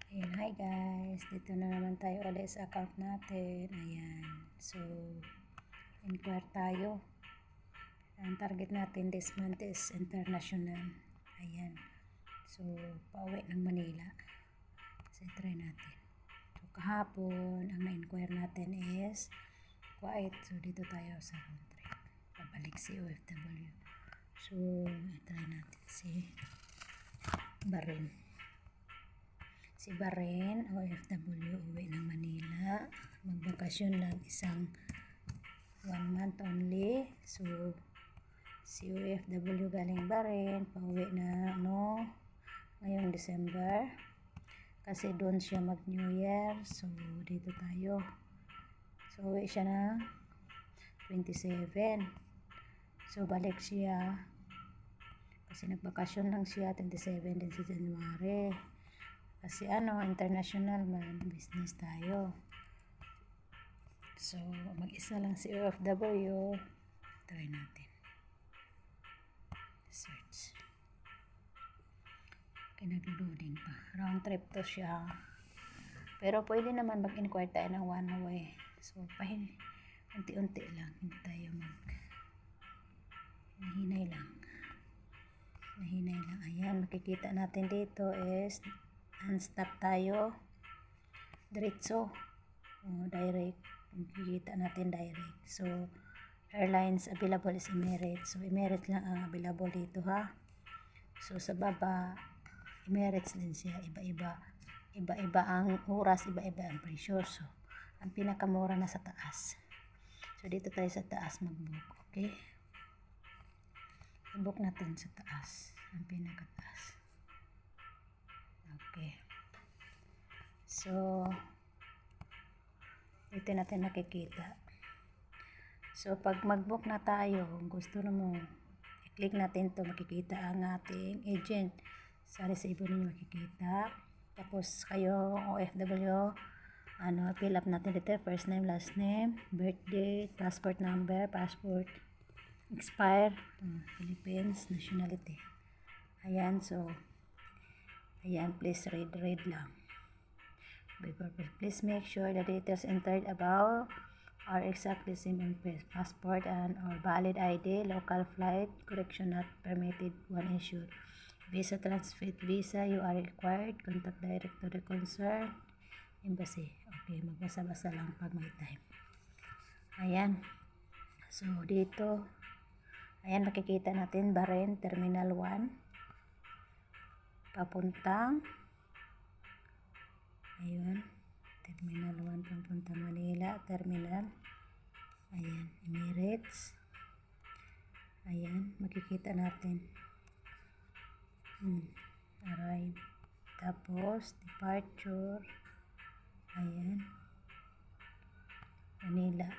Ayan, hi guys. Dito na naman tayo ulit sa account natin. Ayan. So, inquire tayo. Ang target natin this month is international. Ayan. So, pauwi ng Manila. So, try natin. So, kahapon, ang na-inquire natin is Kuwait. So, dito tayo sa country. Pabalik si OFW. So, try natin si Bahrain. Si Bahrain, OFW, uwi ng Manila. Magbakasyon lang isang 1 month only. So, si OFW galing Bahrain, pauwi na ngayong December. Kasi doon siya mag-New Year. So, dito tayo. So, uwi siya na 27. So, balik siya. Kasi nagbakasyon lang siya, 27 din sa January. Kasi international man, business tayo. So, mag-isa lang si OFW. Try natin. Search. Okay, nag-loading pa. Round trip to siya. Pero pwede naman mag-inquire tayo ng one way. So, unti-unti lang. Hindi tayo Nahinay lang. Ayan, makikita natin dito is unstop tayo. Diretso. Direct. Makikita natin direct. So, airlines available is Emirates. So, Emirates lang ang available dito ha. So, sa baba, Emirates din siya. Iba-iba ang oras, iba-iba ang presyo. So, ang pinakamura na sa taas. So, dito tayo sa taas mag-book. Okay? I-book natin sa taas. Ang pinakataas. Okay. So, dito natin nakikita. So, pag mag-book na tayo, gusto mo, i-click natin to, makikita ang ating agent. Sa resibo ninyo makikita. Tapos, kayo, OFW, fill up natin dito, first name, last name, birth date, passport number, passport, expire, Philippines, nationality. Ayan, so, ayan, please read lang. Please make sure the details entered above are exactly same on passport and or valid ID, local flight, correction not permitted, one issued. Visa transfer visa, you are required, contact direct to the concerned embassy. Okay, magbasa-basa lang pag may time. Ayan. So, dito, ayan, makikita natin, Bahrain, Terminal 1. Papuntang, ayun, Terminal 1, papuntang Manila, Terminal. Ayan, Emirates. Ayan, makikita natin. Arrive. Tapos, departure. Ayan. Manila.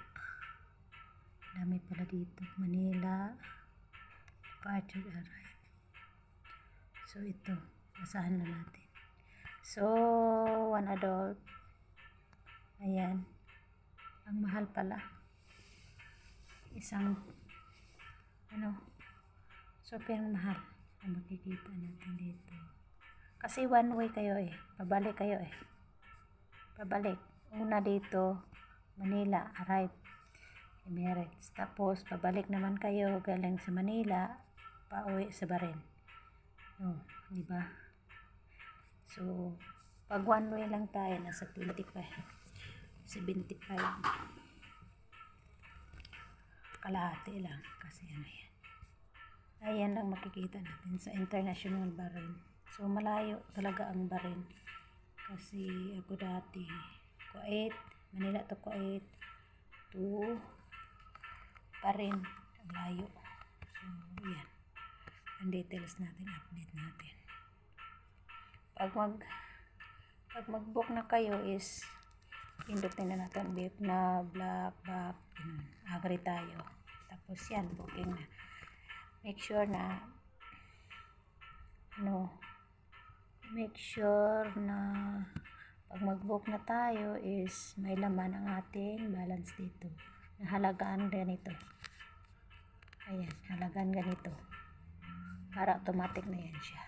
Dami pala dito. Manila. Departure, arrive. So, ito. Basahan na natin. So, one adult. Ayan. Ang mahal pala. Isang, super mahal. Ang makikita natin dito. Kasi one way kayo eh. Pabalik kayo eh. Pabalik. Una dito, Manila, arrive. Emirates. Tapos, pabalik naman kayo galing sa Manila, pauwi sa Bahrain. Diba? So, pag one way lang tayo, nasa 25. 75. Kalahati lang. Kasi yan. Ayan lang makikita natin sa international Bahrain. So, malayo talaga ang Bahrain. Kasi ako dati, Kuwait, Manila to Kuwait, to Bahrain, ang layo. So, yan. Ang details natin, update natin. Pag mag-book na kayo is, pindutin na natin book na, black, agree tayo. Tapos yan, booking na. Make sure na pag mag-book na tayo is may laman ang ating balance dito. Halagaan ganito. Ayan, halagaan ganito. Para automatic na yan siya.